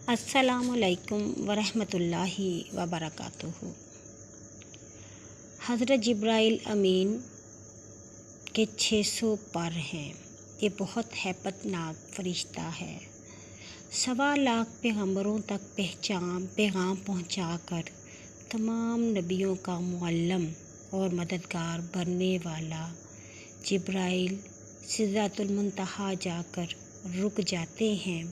السلام علیکم ورحمۃ اللہ وبرکاتہ۔ حضرت جبرائیل امین کے 600 پر ہیں۔ یہ بہت ہیبت ناک فرشتہ ہے۔ 1.25 لاکھ پیغمبروں تک پیغام پہنچا کر تمام نبیوں کا معلم اور مددگار بننے والا جبرائیل سدرۃ المنتہا جا کر رک جاتے ہیں۔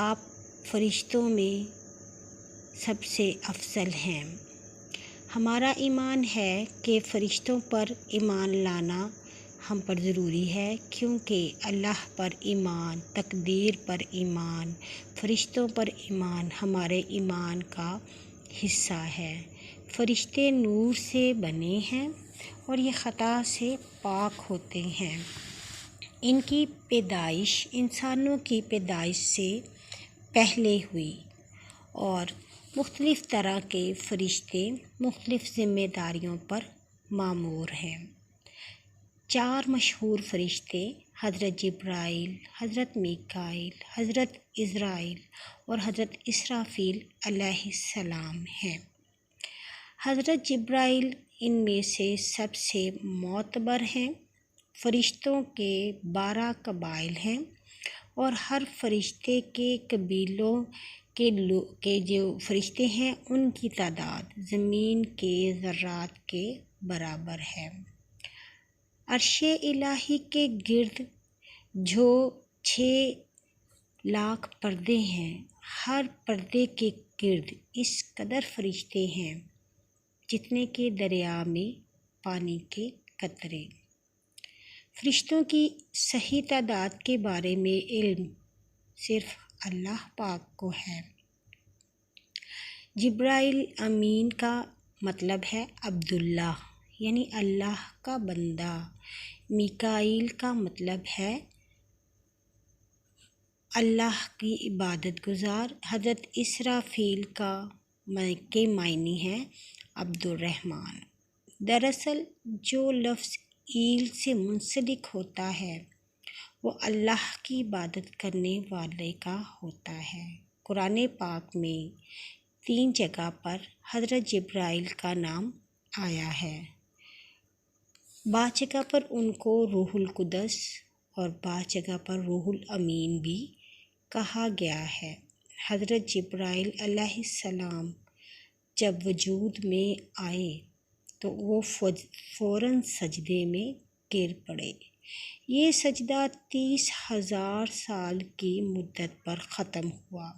آپ فرشتوں میں سب سے افضل ہیں۔ ہمارا ایمان ہے کہ فرشتوں پر ایمان لانا ہم پر ضروری ہے، کیونکہ اللہ پر ایمان، تقدیر پر ایمان، فرشتوں پر ایمان ہمارے ایمان کا حصہ ہے۔ فرشتے نور سے بنے ہیں اور یہ خطا سے پاک ہوتے ہیں۔ ان کی پیدائش انسانوں کی پیدائش سے پہلے ہوئی اور مختلف طرح کے فرشتے مختلف ذمہ داریوں پر مامور ہیں۔ 4 مشہور فرشتے حضرت جبرائیل، حضرت میکائیل، حضرت عزرائیل اور حضرت اسرافیل علیہ السلام ہیں۔ حضرت جبرائیل ان میں سے سب سے معتبر ہیں۔ فرشتوں کے 12 قبائل ہیں اور ہر فرشتے کے قبیلوں کے جو فرشتے ہیں ان کی تعداد زمین کے ذرات کے برابر ہے۔ عرش الہی کے گرد جو 6 لاکھ پردے ہیں، ہر پردے کے گرد اس قدر فرشتے ہیں جتنے کہ دریا میں پانی کے قطرے۔ فرشتوں کی صحیح تعداد کے بارے میں علم صرف اللہ پاک کو ہے۔ جبرائیل امین کا مطلب ہے عبداللہ، یعنی اللہ کا بندہ۔ میکائیل کا مطلب ہے اللہ کی عبادت گزار۔ حضرت اسرافیل کے معنی ہے عبد الرحمن۔ دراصل جو لفظ ایل سے منسلک ہوتا ہے وہ اللہ کی عبادت کرنے والے کا ہوتا ہے۔ قرآن پاک میں 3 جگہ پر حضرت جبرائیل کا نام آیا ہے۔ بعض جگہ پر ان کو روح القدس اور بعض جگہ پر روح الامین بھی کہا گیا ہے۔ حضرت جبرائیل علیہ السلام جب وجود میں آئے تو وہ فوراً سجدے میں گر پڑے۔ یہ سجدہ 30,000 سال کی مدت پر ختم ہوا۔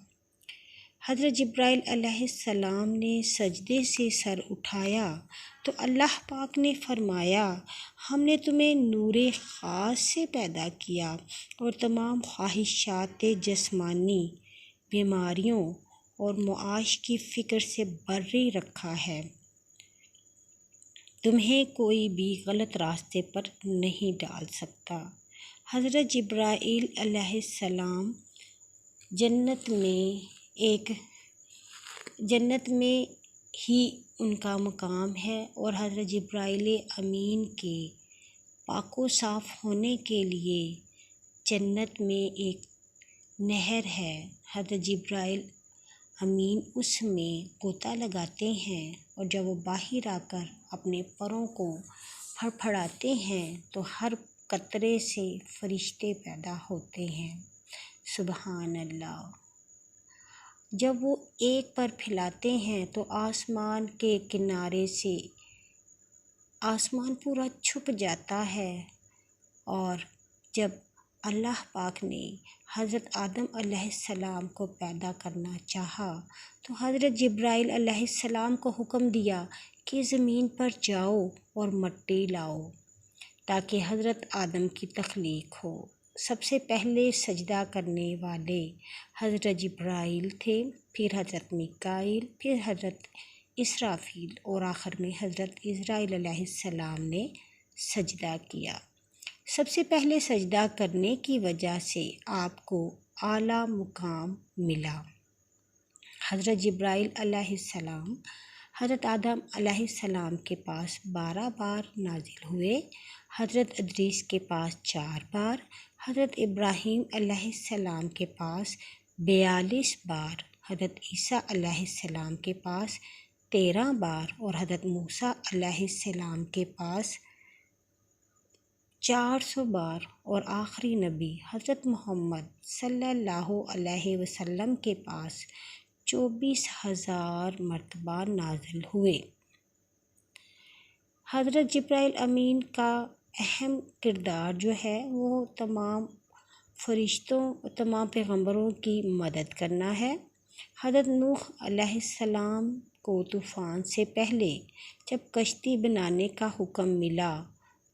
حضرت جبرائیل علیہ السلام نے سجدے سے سر اٹھایا تو اللہ پاک نے فرمایا، ہم نے تمہیں نور خاص سے پیدا کیا اور تمام خواہشات جسمانی، بیماریوں اور معاش کی فکر سے بری رکھا ہے۔ تمہیں کوئی بھی غلط راستے پر نہیں ڈال سکتا۔ حضرت جبرائیل علیہ السلام جنت میں ہی ان کا مقام ہے اور حضرت جبرائیل امین کے پاک و صاف ہونے کے لیے جنت میں ایک نہر ہے۔ حضرت جبرائیل امین اس میں غوطہ لگاتے ہیں اور جب وہ باہر آ کر اپنے پروں کو پھڑپھڑاتے ہیں تو ہر قطرے سے فرشتے پیدا ہوتے ہیں۔ سبحان اللہ۔ جب وہ ایک پر پھیلاتے ہیں تو آسمان کے کنارے سے آسمان پورا چھپ جاتا ہے، اور جب اللہ پاک نے حضرت آدم علیہ السلام کو پیدا کرنا چاہا تو حضرت جبرائیل علیہ السلام کو حکم دیا کہ زمین پر جاؤ اور مٹی لاؤ تاکہ حضرت آدم کی تخلیق ہو۔ سب سے پہلے سجدہ کرنے والے حضرت جبرائیل تھے، پھر حضرت میکائیل، پھر حضرت اسرافیل اور آخر میں حضرت عزرائیل علیہ السلام نے سجدہ کیا۔ سب سے پہلے سجدہ کرنے کی وجہ سے آپ کو اعلیٰ مقام ملا۔ حضرت جبرائیل علیہ السلام حضرت آدم علیہ السلام کے پاس 12 بار نازل ہوئے۔ حضرت ادریس کے پاس 4 بار، حضرت ابراہیم علیہ السلام کے پاس 42 بار، حضرت عیسیٰ علیہ السلام کے پاس 13 بار اور حضرت موسیٰ علیہ السلام کے پاس 400 بار، اور آخری نبی حضرت محمد صلی اللہ علیہ وسلم کے پاس 24,000 مرتبہ نازل ہوئے۔ حضرت جبرائیل امین کا اہم کردار جو ہے وہ تمام فرشتوں، تمام پیغمبروں کی مدد کرنا ہے۔ حضرت نوح علیہ السلام کو طوفان سے پہلے جب کشتی بنانے کا حکم ملا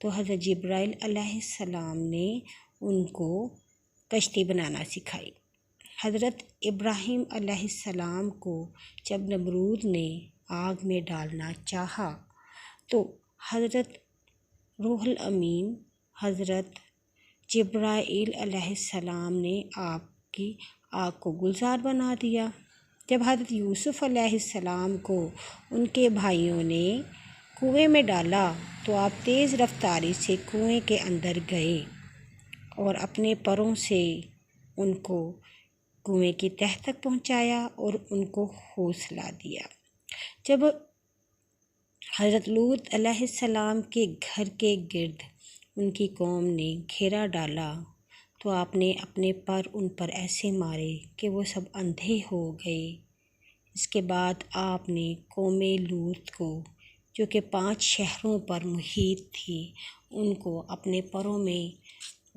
تو حضرت جبرائیل علیہ السلام نے ان کو کشتی بنانا سکھائی۔ حضرت ابراہیم علیہ السلام کو جب نمرود نے آگ میں ڈالنا چاہا تو حضرت روح الامین حضرت جبرائیل علیہ السلام نے آپ کی آگ کو گلزار بنا دیا۔ جب حضرت یوسف علیہ السلام کو ان کے بھائیوں نے کنویں میں ڈالا تو آپ تیز رفتاری سے کنویں کے اندر گئے اور اپنے پروں سے ان کو کنویں کی تہہ تک پہنچایا اور ان کو حوصلہ دیا۔ جب حضرت لوط علیہ السلام کے گھر کے گرد ان کی قوم نے گھیرا ڈالا تو آپ نے اپنے پر ان پر ایسے مارے کہ وہ سب اندھے ہو گئے۔ اس کے بعد آپ نے قوم لوط کو جو کہ 5 شہروں پر محیط تھی ان کو اپنے پروں میں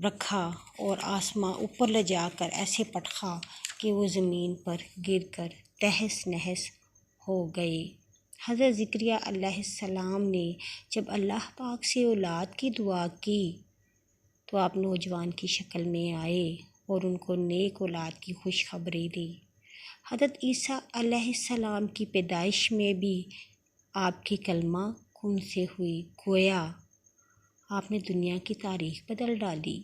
رکھا اور آسماں اوپر لے جا کر ایسے پٹخا کہ وہ زمین پر گر کر تہس نہس ہو گئے۔ حضرت زکریا علیہ السلام نے جب اللہ پاک سے اولاد کی دعا کی تو آپ نوجوان کی شکل میں آئے اور ان کو نیک اولاد کی خوشخبری دی۔ حضرت عیسیٰ علیہ السلام کی پیدائش میں بھی آپ کی کلمہ خون سے ہوئی، گویا آپ نے دنیا کی تاریخ بدل ڈالی۔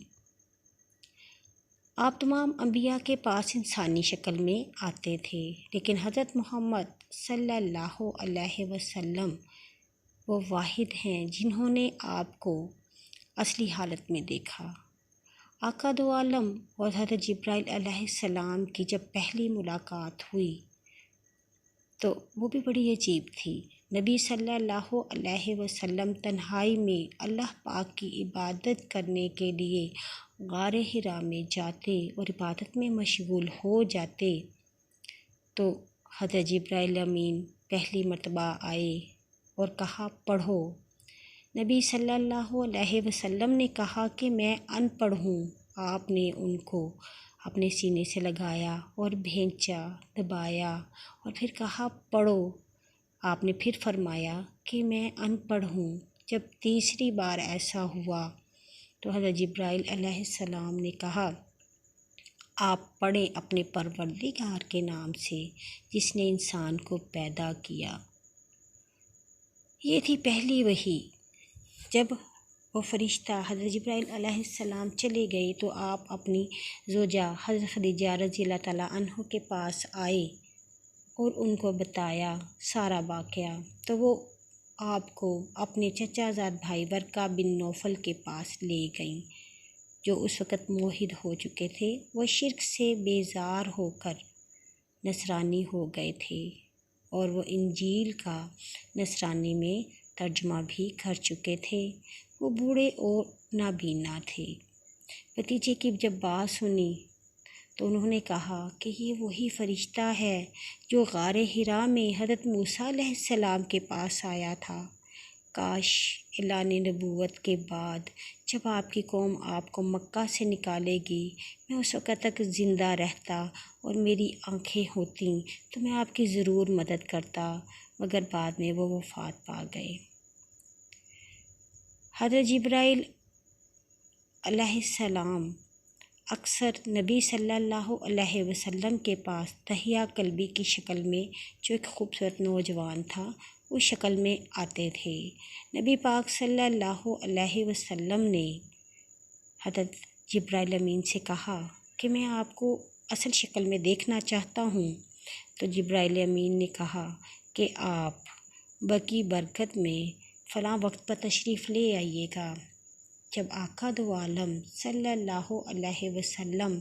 آپ تمام انبیاء کے پاس انسانی شکل میں آتے تھے، لیکن حضرت محمد صلی اللہ علیہ وسلم وہ واحد ہیں جنہوں نے آپ کو اصلی حالت میں دیکھا۔ آقا دو عالم اور حضرت جبرائیل علیہ السلام کی جب پہلی ملاقات ہوئی تو وہ بھی بڑی عجیب تھی۔ نبی صلی اللہ علیہ وسلم تنہائی میں اللہ پاک کی عبادت کرنے کے لیے غار حرا میں جاتے اور عبادت میں مشغول ہو جاتے تو حضرت جبرائیل امین پہلی مرتبہ آئے اور کہا پڑھو۔ نبی صلی اللہ علیہ وسلم نے کہا کہ میں ان پڑھ ہوں۔ آپ نے ان کو اپنے سینے سے لگایا اور بھینچا، دبایا اور پھر کہا پڑھو۔ آپ نے پھر فرمایا کہ میں ان پڑھ ہوں۔ جب تیسری بار ایسا ہوا تو حضرت جبرائیل علیہ السلام نے کہا آپ پڑھیں اپنے پروردگار کے نام سے جس نے انسان کو پیدا کیا۔ یہ تھی پہلی وحی۔ جب وہ فرشتہ حضرت جبرائیل علیہ السلام چلے گئے تو آپ اپنی زوجہ حضرت خدیجہ رضی اللہ تعالیٰ عنہ کے پاس آئے اور ان کو بتایا سارا واقعہ، تو وہ آپ کو اپنے چچا زاد بھائی ورقہ بن نوفل کے پاس لے گئیں جو اس وقت موحد ہو چکے تھے۔ وہ شرک سے بیزار ہو کر نصرانی ہو گئے تھے اور وہ انجیل کا نصرانی میں ترجمہ بھی کر چکے تھے۔ وہ بوڑھے اور نابینا تھے۔ بھتیجے کی جب بات سنی تو انہوں نے کہا کہ یہ وہی فرشتہ ہے جو غار حرا میں حضرت موسیٰ علیہ السلام کے پاس آیا تھا۔ کاش اعلان نبوت کے بعد جب آپ کی قوم آپ کو مکہ سے نکالے گی میں اس وقت تک زندہ رہتا اور میری آنکھیں ہوتیں تو میں آپ کی ضرور مدد کرتا، مگر بعد میں وہ وفات پا گئے۔ حضرت جبرائیل علیہ السلام اکثر نبی صلی اللہ علیہ وسلم کے پاس دحیہ کلبی کی شکل میں، جو ایک خوبصورت نوجوان تھا، اس شکل میں آتے تھے۔ نبی پاک صلی اللہ علیہ وسلم نے حضرت جبرائیل امین سے کہا کہ میں آپ کو اصل شکل میں دیکھنا چاہتا ہوں، تو جبرائیل امین نے کہا کہ آپ بقی برکت میں فلاں وقت پر تشریف لے آئیے گا۔ جب آقا دو عالم صلی اللہ علیہ وسلم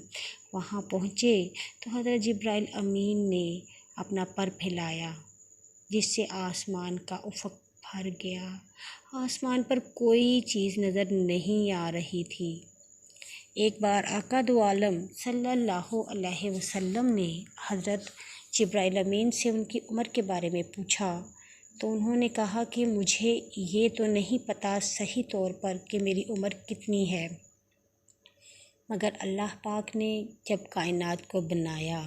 وہاں پہنچے تو حضرت جبرائیل امین نے اپنا پر پھیلایا، جس سے آسمان کا افق بھر گیا۔ آسمان پر کوئی چیز نظر نہیں آ رہی تھی۔ ایک بار آقا دو عالم صلی اللہ علیہ وسلم نے حضرت جبرائیل امین سے ان کی عمر کے بارے میں پوچھا تو انہوں نے کہا کہ مجھے یہ تو نہیں پتہ صحیح طور پر کہ میری عمر کتنی ہے، مگر اللہ پاک نے جب کائنات کو بنایا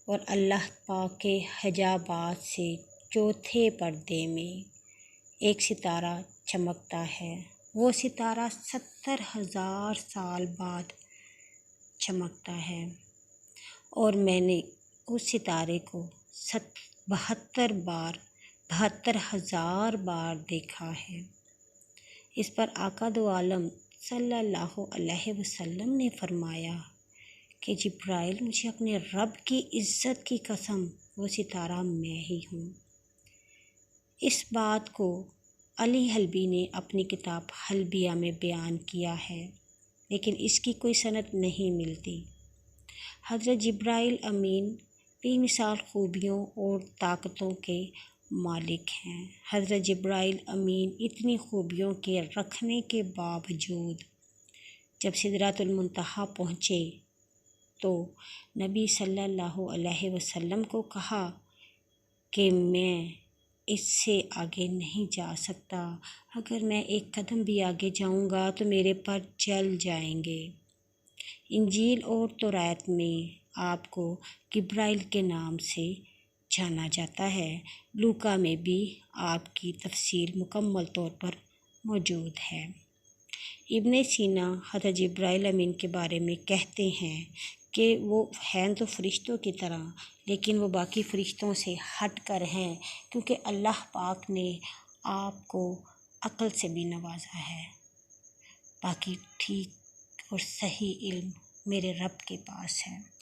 اور اللہ پاک کے حجابات سے چوتھے پردے میں ایک ستارہ چمکتا ہے، وہ ستارہ 70,000 سال بعد چمکتا ہے، اور میں نے اس ستارے کو 72,000 بار دیکھا ہے۔ اس پر آقا دو عالم صلی اللہ علیہ وسلم نے فرمایا کہ جبرائیل، مجھے اپنے رب کی عزت کی قسم، وہ ستارہ میں ہی ہوں۔ اس بات کو علی حلبی نے اپنی کتاب حلبیہ میں بیان کیا ہے، لیکن اس کی کوئی سند نہیں ملتی۔ حضرت جبرائیل امین بے مثال خوبیوں اور طاقتوں کے مالک ہیں۔ حضرت جبرائیل امین اتنی خوبیوں کے رکھنے کے باوجود جب سدرۃ المنتہا پہنچے تو نبی صلی اللہ علیہ وسلم کو کہا کہ میں اس سے آگے نہیں جا سکتا، اگر میں ایک قدم بھی آگے جاؤں گا تو میرے پر جل جائیں گے۔ انجیل اور توراۃ میں آپ کو جبرائیل کے نام سے جانا جاتا ہے، لوکا میں بھی آپ کی تفصیل مکمل طور پر موجود ہے۔ ابن سینا حضرت جبرائیل امین کے بارے میں کہتے ہیں کہ وہ ہیں تو فرشتوں کی طرح، لیکن وہ باقی فرشتوں سے ہٹ کر ہیں، کیونکہ اللہ پاک نے آپ کو عقل سے بھی نوازا ہے۔ باقی ٹھیک اور صحیح علم میرے رب کے پاس ہے۔